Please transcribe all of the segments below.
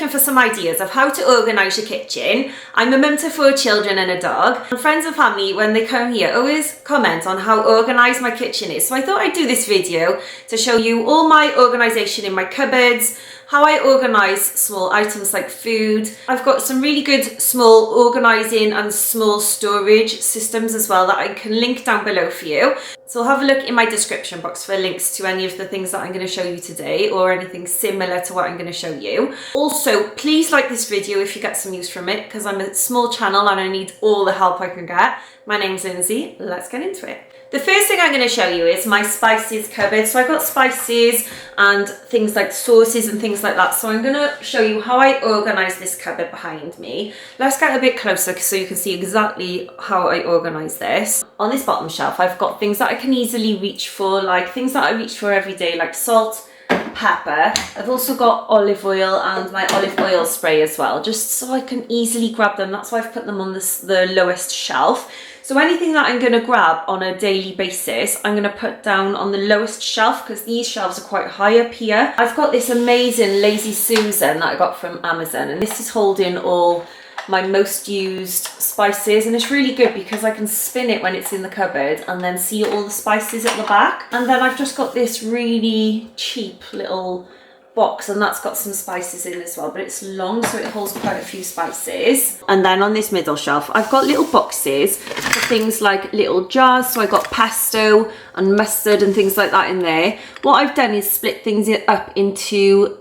looking for some ideas of how to organise your kitchen, I'm a mum to 4 children and a dog. And friends and family, when they come here, always comment on how organised my kitchen is. So I thought I'd do this video to show you all my organisation in my cupboards, how I organise small items like food. I've got some really good small organising and small storage systems as well that I can link down below for you. So have a look in my description box for links to any of the things that I'm going to show you today or anything similar to what I'm going to show you. Also, please like this video if you get some use from it, because I'm a small channel and I need all the help I can get. My name's Lindsay, let's get into it. The first thing I'm going to show you is my spices cupboard. So I've got spices and things like sauces and things like that. So I'm going to show you how I organise this cupboard behind me. Let's get a bit closer so you can see exactly how I organise this. On this bottom shelf, I've got things that I can easily reach for, like things that I reach for every day, like salt, pepper. I've also got olive oil and my olive oil spray as well, just so I can easily grab them. That's why I've put them on the lowest shelf. So anything that I'm going to grab on a daily basis, I'm going to put down on the lowest shelf because these shelves are quite high up here. I've got this amazing Lazy Susan that I got from Amazon, and this is holding all my most used spices, and it's really good because I can spin it when it's in the cupboard and then see all the spices at the back. And then I've just got this really cheap little box, and that's got some spices in as well, but it's long so it holds quite a few spices. And then on this middle shelf I've got little boxes for things like little jars, so I got pesto and mustard and things like that in there. What I've done is split things up into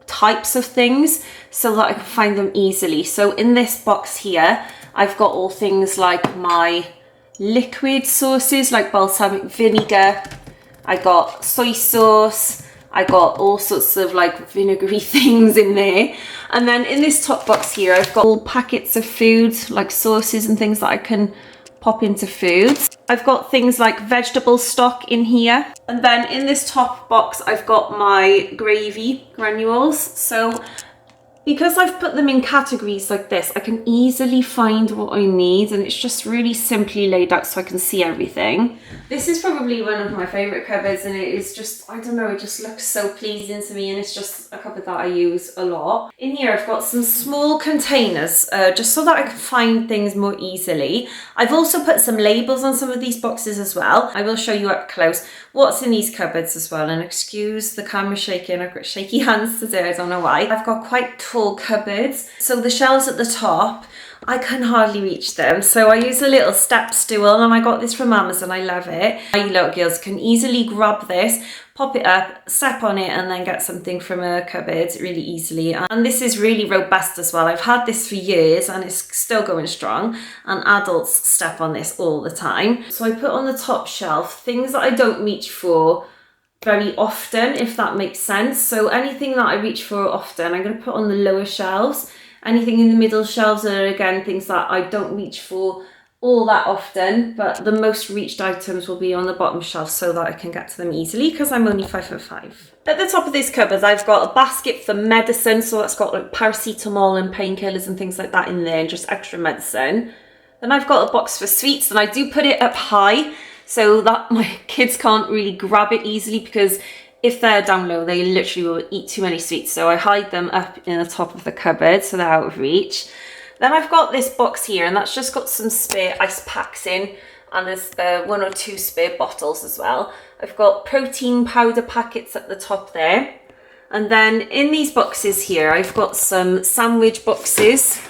types of things so that I can find them easily. So in this box here I've got all things like my liquid sauces like balsamic vinegar, I got soy sauce, I got all sorts of like vinegary things in there. And then in this top box here I've got all packets of food like sauces and things that I can pop into food. I've got things like vegetable stock in here. And then in this top box I've got my gravy granules. So because I've put them in categories like this, I can easily find what I need, and it's just really simply laid out so I can see everything. This is probably one of my favourite cupboards, and it is just, I don't know, it just looks so pleasing to me, and it's just a cupboard that I use a lot. In here I've got some small containers just so that I can find things more easily. I've also put some labels on some of these boxes as well. I will show you up close what's in these cupboards as well, and excuse the camera shaking, I've got shaky hands today, I don't know why. I've got quite tall cupboards, so the shelves at the top I can hardly reach them, so I use a little step stool, and I got this from Amazon. I love it. My little girls can easily grab this, pop it up, step on it, and then get something from a cupboard really easily. And this is really robust as well. I've had this for years and it's still going strong, and adults step on this all the time. So I put on the top shelf things that I don't reach for very often, if that makes sense. So anything that I reach for often I'm going to put on the lower shelves. Anything in the middle shelves are again things that I don't reach for all that often, but the most reached items will be on the bottom shelf so that I can get to them easily because I'm only 5'5". At the top of this cupboard I've got a basket for medicine, so that's got like paracetamol and painkillers and things like that in there, and just extra medicine. Then I've got a box for sweets, and I do put it up high so that my kids can't really grab it easily, because if they're down low, they literally will eat too many sweets. So I hide them up in the top of the cupboard so they're out of reach. Then I've got this box here, and that's just got some spare ice packs in, and there's 1 or 2 spare bottles as well. I've got protein powder packets at the top there. And then in these boxes here, I've got some sandwich boxes.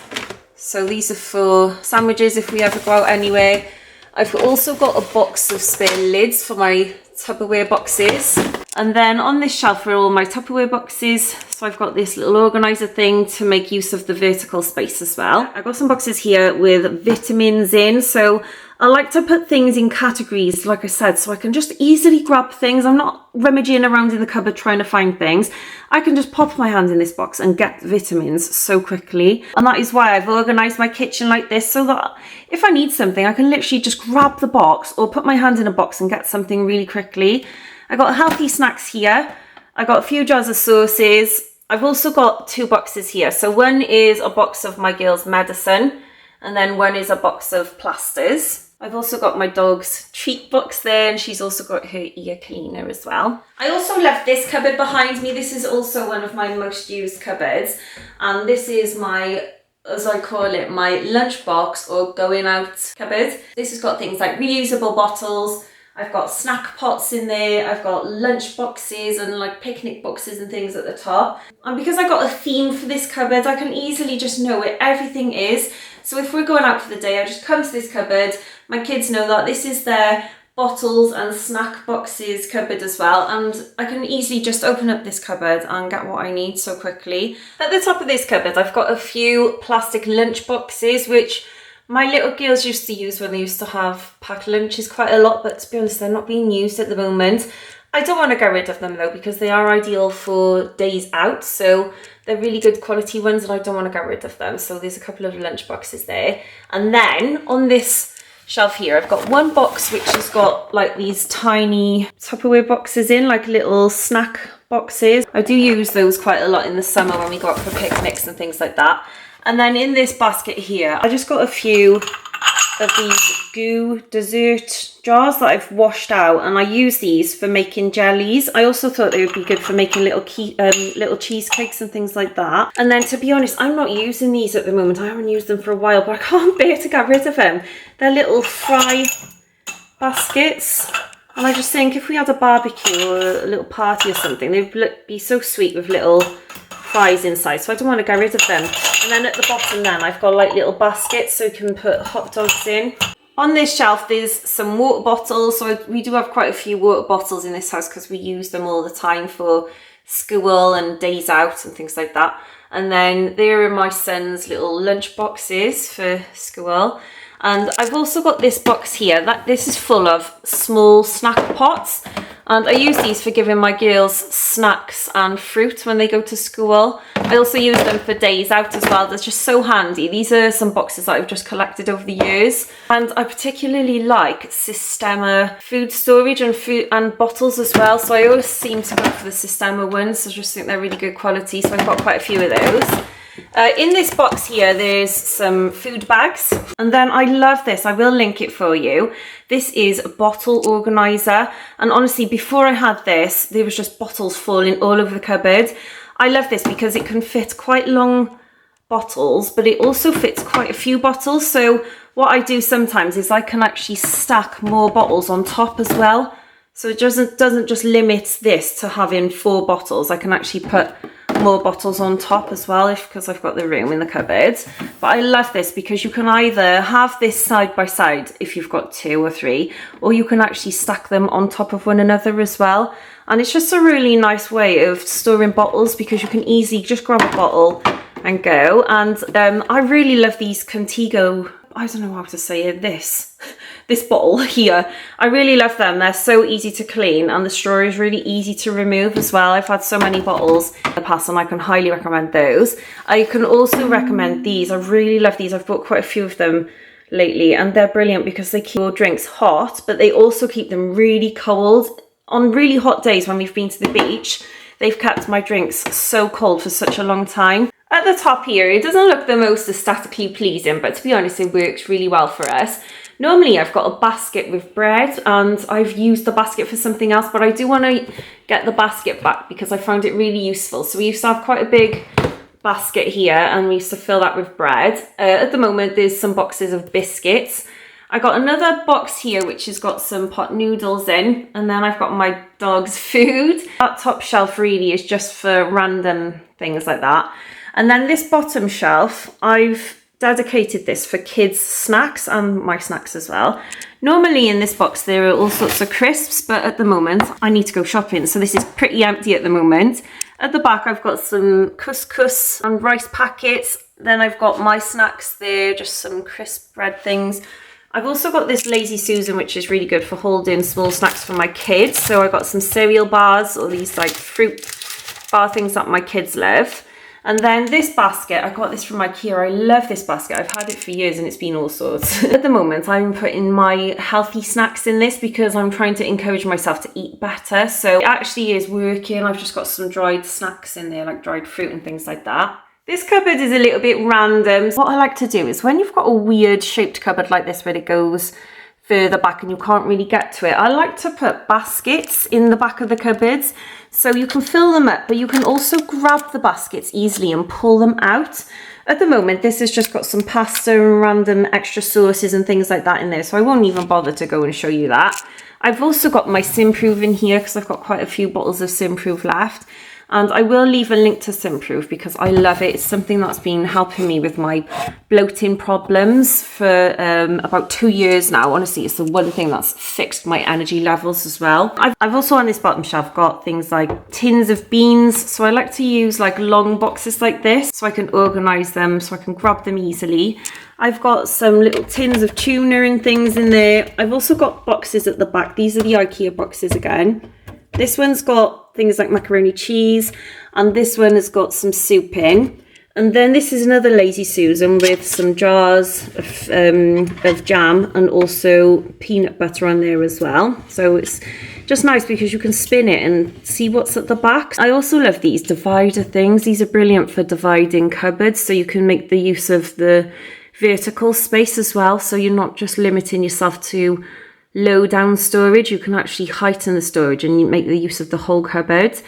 So these are for sandwiches if we ever go out anywhere. I've also got a box of spare lids for my Tupperware boxes. And then on this shelf are all my Tupperware boxes. So I've got this little organizer thing to make use of the vertical space as well. I've got some boxes here with vitamins in. So I like to put things in categories, like I said, so I can just easily grab things. I'm not rummaging around in the cupboard trying to find things. I can just pop my hand in this box and get vitamins so quickly. And that is why I've organized my kitchen like this, so that if I need something, I can literally just grab the box or put my hand in a box and get something really quickly. I got healthy snacks here. I got a few jars of sauces. I've also got 2 boxes here. So one is a box of my girls' medicine, and then one is a box of plasters. I've also got my dog's treat box there, and she's also got her ear cleaner as well. I also left this cupboard behind me. This is also one of my most used cupboards, and this is my, as I call it, my lunchbox or going out cupboard. This has got things like reusable bottles. I've got snack pots in there. I've got lunch boxes and like picnic boxes and things at the top. And because I got a theme for this cupboard, I can easily just know where everything is. So if we're going out for the day, I just come to this cupboard. My kids know that this is their bottles and snack boxes cupboard as well, and I can easily just open up this cupboard and get what I need so quickly. At the top of this cupboard, I've got a few plastic lunch boxes, which my little girls used to use when they used to have packed lunches quite a lot, but to be honest, they're not being used at the moment. I don't want to get rid of them though, because they are ideal for days out, so they're really good quality ones and I don't want to get rid of them. So there's a couple of lunch boxes there. And then on this shelf here, I've got one box which has got like these tiny Tupperware boxes in, like little snack boxes. I do use those quite a lot in the summer when we go out for picnics and things like that. And then in this basket here, I just got a few of these goo dessert jars that I've washed out, and I use these for making jellies. I also thought they would be good for making little cheesecakes and things like that. And then to be honest, I'm not using these at the moment. I haven't used them for a while, but I can't bear to get rid of them. They're little fry baskets. And I just think if we had a barbecue or a little party or something, they'd be so sweet with little fries inside, so I don't want to get rid of them. And then at the bottom then I've got like little baskets so you can put hot dogs in. On this shelf there's some water bottles, so we do have quite a few water bottles in this house because we use them all the time for school and days out and things like that. And then there are my son's little lunch boxes for school. And I've also got this box here, this is full of small snack pots, and I use these for giving my girls snacks and fruit when they go to school. I also use them for days out as well. They're just so handy. These are some boxes that I've just collected over the years, and I particularly like Systema food storage and bottles as well, so I always seem to go for the Systema ones. I just think they're really good quality, so I've got quite a few of those. In this box here, there's some food bags, and then I love this. I will link it for you. This is a bottle organizer, and honestly, before I had this, there was just bottles falling all over the cupboard. I love this because it can fit quite long bottles, but it also fits quite a few bottles. So what I do sometimes is I can actually stack more bottles on top as well. So it doesn't just limit this to having 4 bottles. I can actually put more bottles on top as well because I've got the room in the cupboard. But I love this because you can either have this side by side if you've got 2 or 3, or you can actually stack them on top of one another as well. And it's just a really nice way of storing bottles because you can easily just grab a bottle and go. And I really love these Contigo, I don't know how to say it, this bottle here. I really love them. They're so easy to clean, and the straw is really easy to remove as well. I've had so many bottles in the past and I can highly recommend those. I can also recommend these. I really love these. I've bought quite a few of them lately, and they're brilliant because they keep your drinks hot, but they also keep them really cold. On really hot days when we've been to the beach, they've kept my drinks so cold for such a long time. At the top here, it doesn't look the most aesthetically pleasing, but to be honest, it works really well for us. Normally I've got a basket with bread, and I've used the basket for something else, but I do want to get the basket back because I found it really useful. So we used to have quite a big basket here, and we used to fill that with bread. At the moment there's some boxes of biscuits. I got another box here which has got some pot noodles in, and then I've got my dog's food. That top shelf really is just for random things like that. And then this bottom shelf, I've dedicated this for kids' snacks and my snacks as well. Normally in this box there are all sorts of crisps, but at the moment I need to go shopping, so this is pretty empty at the moment. At the back I've got some couscous and rice packets. Then I've got my snacks there, just some crisp bread things. I've also got this Lazy Susan, which is really good for holding small snacks for my kids. So I got some cereal bars, or these like fruit bar things that my kids love. And then this basket, I got this from IKEA. I love this basket. I've had it for years and it's been all sorts. At the moment, I'm putting my healthy snacks in this because I'm trying to encourage myself to eat better. So it actually is working. I've just got some dried snacks in there, like dried fruit and things like that. This cupboard is a little bit random. What I like to do is when you've got a weird shaped cupboard like this where it goes further back and you can't really get to it, I like to put baskets in the back of the cupboards so you can fill them up, but you can also grab the baskets easily and pull them out. At the moment, this has just got some pasta and random extra sauces and things like that in there, so I won't even bother to go and show you that. I've also got my Simproof in here because I've got quite a few bottles of Simproof left. And I will leave a link to Simproof because I love it. It's something that's been helping me with my bloating problems for about 2 years now. Honestly, it's the one thing that's fixed my energy levels as well. I've also on this bottom shelf got things like tins of beans. So I like to use like long boxes like this so I can organise them, so I can grab them easily. I've got some little tins of tuna and things in there. I've also got boxes at the back. These are the IKEA boxes again. This one's got things like macaroni cheese, and this one has got some soup in. And then this is another Lazy Susan with some jars of jam and also peanut butter on there as well. So it's just nice because you can spin it and see what's at the back. I also love these divider things. These are brilliant for dividing cupboards, so you can make the use of the vertical space as well. So you're not just limiting yourself to low down storage, you can actually heighten the storage and you make the use of the whole cupboard.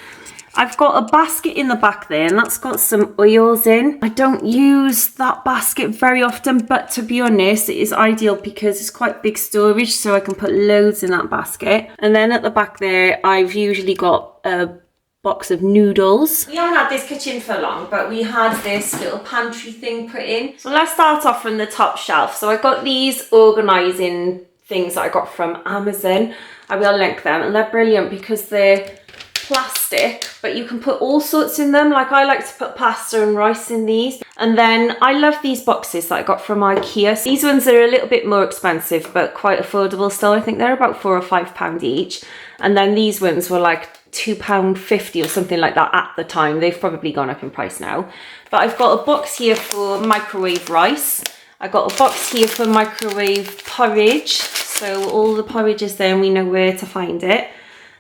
I've got a basket in the back there and that's got some oils in. I don't use that basket very often, but to be honest, it is ideal because it's quite big storage, so I can put loads in that basket. And then at the back there, I've usually got a box of noodles. We haven't had this kitchen for long, but we had this little pantry thing put in. So let's start off from the top shelf. So I got these organising things that I got from Amazon. I will link them, and they're brilliant because they're plastic, but you can put all sorts in them. Like I like to put pasta and rice in these. And then I love these boxes that I got from IKEA. These ones are a little bit more expensive, but quite affordable still. I think they're about £4 or £5 each. And then these ones were like £2.50 or something like that at the time. They've probably gone up in price now. But I've got a box here for microwave rice. I got a box here for microwave porridge. So all the porridge is there and we know where to find it.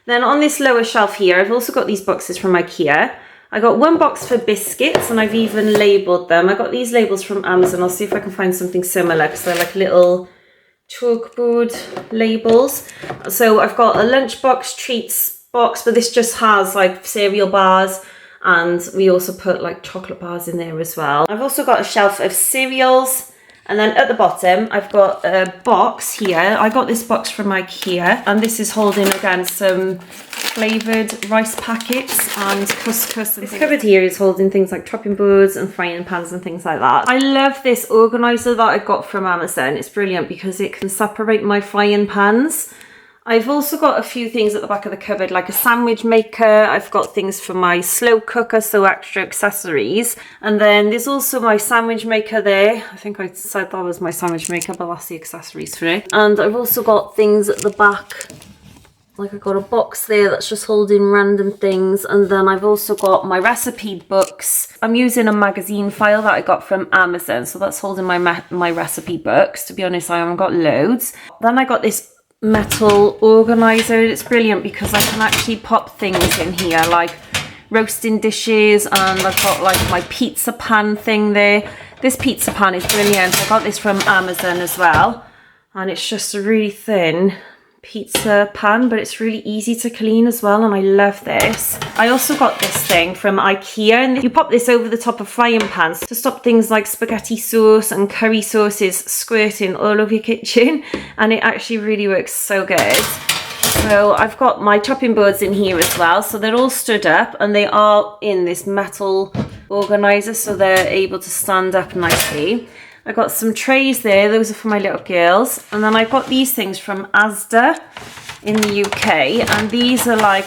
Then on this lower shelf here, I've also got these boxes from IKEA. I got one box for biscuits and I've even labelled them. I got these labels from Amazon. I'll see if I can find something similar because they're like little chalkboard labels. So I've got a lunchbox treats box, but this just has like cereal bars, and we also put like chocolate bars in there as well. I've also got a shelf of cereals. And then at the bottom, I've got a box here. I got this box from IKEA, and this is holding again some flavoured rice packets and couscous. And this cupboard here is holding things like chopping boards and frying pans and things like that. I love this organiser that I got from Amazon. It's brilliant because it can separate my frying pans. I've also got a few things at the back of the cupboard, like a sandwich maker. I've got things for my slow cooker, so extra accessories. And then there's also my sandwich maker there. I think I said that was my sandwich maker, but that's the accessories for it. And I've also got things at the back. Like I've got a box there that's just holding random things. And then I've also got my recipe books. I'm using a magazine file that I got from Amazon, so that's holding my recipe books. To be honest, I haven't got loads. Then I got this metal organizer. It's brilliant because I can actually pop things in here like roasting dishes, and I've got like my pizza pan thing there. This pizza pan is brilliant. I got this from Amazon as well, and it's just a really thin pizza pan, but it's really easy to clean as well, and I love this. I also got this thing from IKEA, and you pop this over the top of frying pans to stop things like spaghetti sauce and curry sauces squirting all over your kitchen, and it actually really works so good. So I've got my chopping boards in here as well, so they're all stood up and they are in this metal organizer, so they're able to stand up nicely. I got some trays there, those are for my little girls. And then I got these things from Asda in the UK, and these are like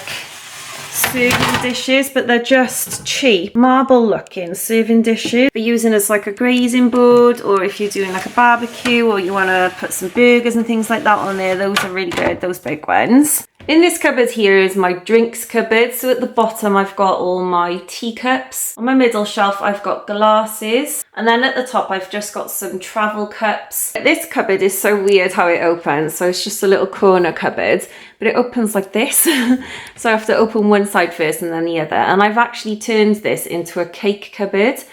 serving dishes, but they're just cheap, marble looking serving dishes. They're using as like a grazing board, or if you're doing like a barbecue or you want to put some burgers and things like that on there, those are really good, those big ones. In this cupboard here is my drinks cupboard. So at the bottom I've got all my teacups. On my middle shelf I've got glasses. And then at the top I've just got some travel cups. This cupboard is so weird how it opens. So it's just a little corner cupboard, but it opens like this. So I have to open one side first and then the other. And I've actually turned this into a cake cupboard.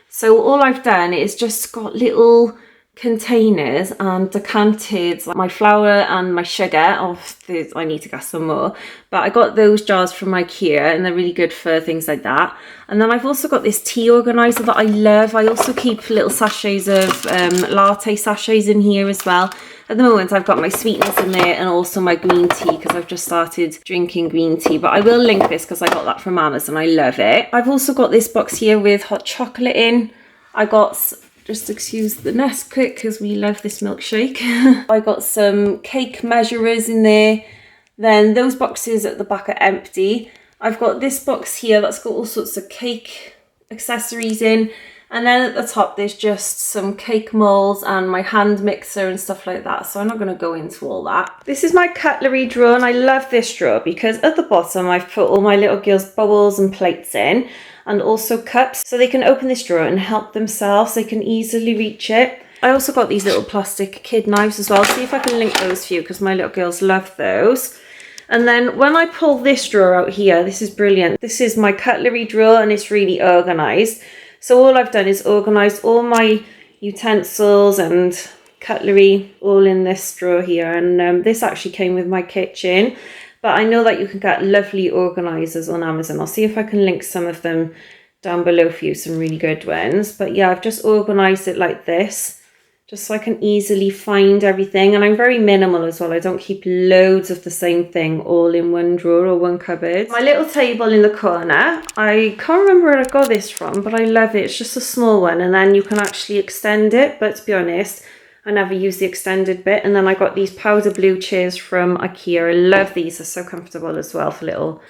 So all I've done is just got little containers and decanted my flour and my sugar. I need to get some more, but I got those jars from IKEA and they're really good for things like that. And then I've also got this tea organizer that I love. I also keep little sachets of latte sachets in here as well. At the moment I've got my sweeteners in there and also my green tea because I've just started drinking green tea, but I will link this because I got that from Amazon. I love it. I've also got this box here with hot chocolate in. I got, just excuse the Nesquik because we love this milkshake. I got some cake measurers in there. Then those boxes at the back are empty. I've got this box here that's got all sorts of cake accessories in. And then at the top, there's just some cake molds and my hand mixer and stuff like that. So I'm not going to go into all that. This is my cutlery drawer, and I love this drawer because at the bottom, I've put all my little girls' bowls and plates in, and also cups. So they can open this drawer and help themselves. They can easily reach it. I also got these little plastic kid knives as well. See if I can link those for you because my little girls love those. And then when I pull this drawer out here, this is brilliant. This is my cutlery drawer and it's really organised. So all I've done is organised all my utensils and cutlery all in this drawer here. And this actually came with my kitchen. But I know that you can get lovely organisers on Amazon. I'll see if I can link some of them down below for you, some really good ones. But yeah, I've just organised it like this, just so I can easily find everything. And I'm very minimal as well. I don't keep loads of the same thing all in one drawer or one cupboard. My little table in the corner, I can't remember where I got this from, but I love it. It's just a small one, and then you can actually extend it. But to be honest, I never use the extended bit. And then I got these powder blue chairs from IKEA. I love these. They're so comfortable as well for little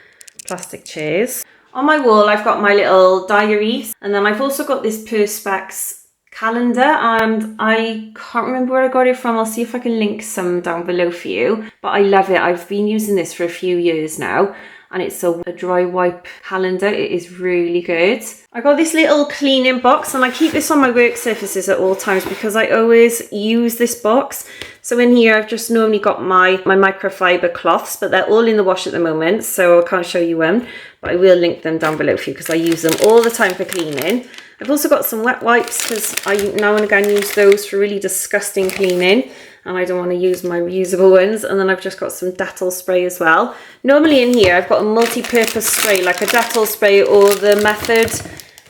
plastic chairs. On my wall, I've got my little diary. And then I've also got this Perspex calendar, and I can't remember where I got it from. I'll see if I can link some down below for you. But I love it. I've been using this for a few years now. And it's a dry wipe calendar. It is really good. I got this little cleaning box, and I keep this on my work surfaces at all times because I always use this box. So in here, I've just normally got my microfiber cloths, but they're all in the wash at the moment, so I can't show you one, but I will link them down below for you because I use them all the time for cleaning. I've also got some wet wipes because I now and again use those for really disgusting cleaning, and I don't want to use my reusable ones. And then I've just got some Dettol spray as well. Normally in here I've got a multi-purpose spray like a Dettol spray or the Method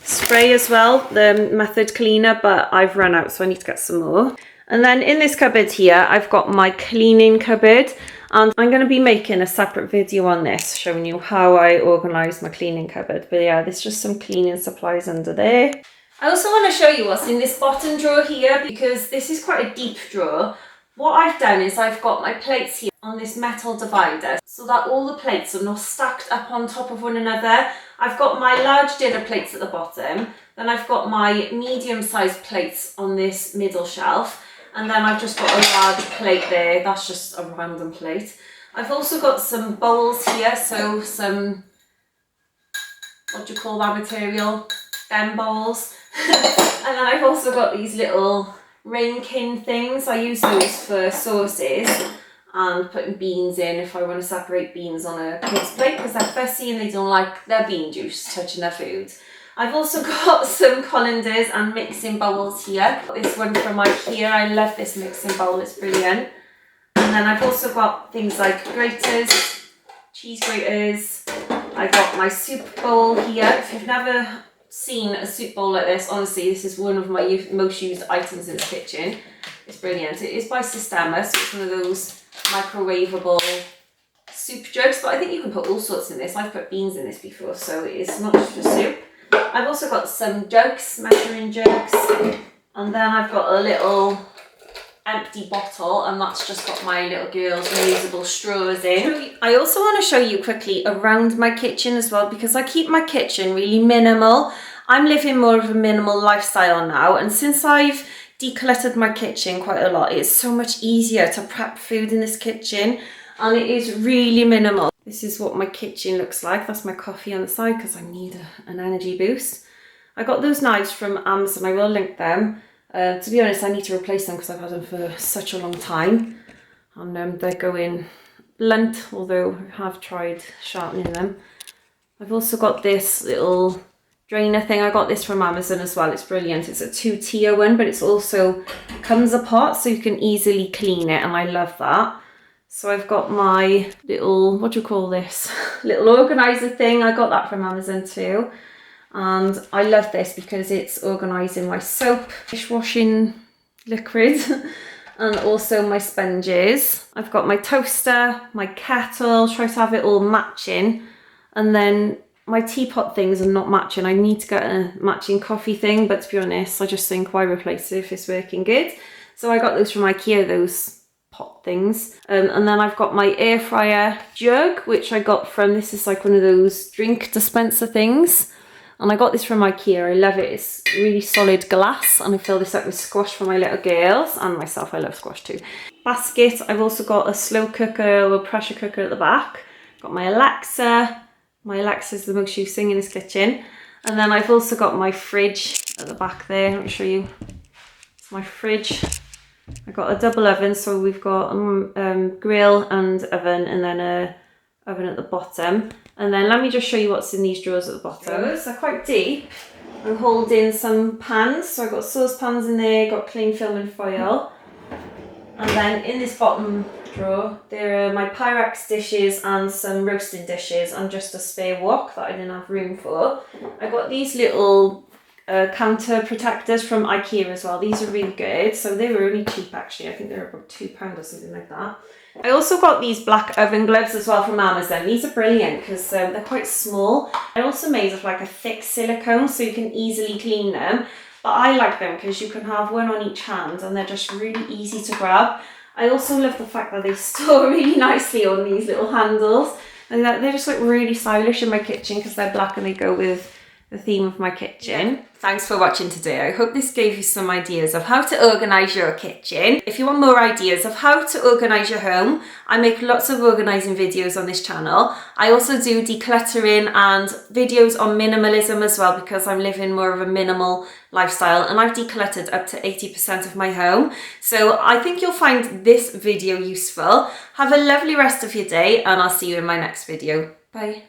spray as well, the Method cleaner, but I've run out, so I need to get some more. And then in this cupboard here I've got my cleaning cupboard, and I'm going to be making a separate video on this showing you how I organise my cleaning cupboard. But yeah, there's just some cleaning supplies under there. I also want to show you what's in this bottom drawer here because this is quite a deep drawer. What I've done is I've got my plates here on this metal divider so that all the plates are not stacked up on top of one another. I've got my large dinner plates at the bottom, then I've got my medium-sized plates on this middle shelf, and then I've just got a large plate there. That's just a random plate. I've also got some bowls here, so some, what do you call that material? Bowls. And then I've also got these little ramekin things. I use those for sauces and putting beans in if I want to separate beans on a kid's plate because they're fussy and they don't like their bean juice touching their food. I've also got some colanders and mixing bowls here. This one from IKEA. I love this mixing bowl, it's brilliant. And then I've also got things like graters, cheese graters. I've got my soup bowl here. If you've never seen a soup bowl like this, honestly, this is one of my most used items in the kitchen. It's brilliant. It is by Sistema, so it's one of those microwavable soup jugs, but I think you can put all sorts in this. I've put beans in this before, so it's not just for soup. I've also got some jugs, measuring jugs, and then I've got a little empty bottle, and that's just got my little girls' reusable straws in. I also want to show you quickly around my kitchen as well because I keep my kitchen really minimal. I'm living more of a minimal lifestyle now, and since I've decluttered my kitchen quite a lot, it's so much easier to prep food in this kitchen, and it is really minimal. This is what my kitchen looks like. That's my coffee on the side because I need an energy boost. I got those knives from Amazon. I will link them. To be honest, I need to replace them because I've had them for such a long time. And they're going blunt, although I have tried sharpening them. I've also got this little drainer thing. I got this from Amazon as well. It's brilliant. It's a 2-tier one, but it's also comes apart so you can easily clean it, and I love that. So I've got my little, what do you call this? Little organizer thing. I got that from Amazon too. And I love this because it's organising my soap, dishwashing liquid, and also my sponges. I've got my toaster, my kettle, try to have it all matching. And then my teapot things are not matching. I need to get a matching coffee thing, but to be honest, I just think why replace it if it's working good? So I got those from IKEA, those pot things. And then I've got my air fryer jug, which I got from, this is like one of those drink dispenser things. And I got this from IKEA. I love it. It's really solid glass, and I fill this up with squash for my little girls and myself. I love squash too. Basket. I've also got a slow cooker or pressure cooker at the back. Got my Alexa. My Alexa's the most used thing in this kitchen. And then I've also got my fridge at the back there. Let me show you. It's my fridge. I've got a double oven, so we've got a grill and oven, and then a oven at the bottom. And then let me just show you what's in these drawers at the bottom. They're quite deep. I'm holding some pans, so I've got saucepans in there, got cling film and foil. And then in this bottom drawer, there are my Pyrex dishes and some roasting dishes and just a spare wok that I didn't have room for. I got these little counter protectors from IKEA as well. These are really good. So they were really cheap actually. I think they were about £2 or something like that. I also got these black oven gloves as well from Amazon. These are brilliant because they're quite small. They're also made of like a thick silicone so you can easily clean them. But I like them because you can have one on each hand and they're just really easy to grab. I also love the fact that they store really nicely on these little handles. And they're just like really stylish in my kitchen because they're black and they go with the theme of my kitchen. Thanks for watching today. I hope this gave you some ideas of how to organise your kitchen. If you want more ideas of how to organise your home, I make lots of organising videos on this channel. I also do decluttering and videos on minimalism as well because I'm living more of a minimal lifestyle and I've decluttered up to 80% of my home. So I think you'll find this video useful. Have a lovely rest of your day and I'll see you in my next video. Bye.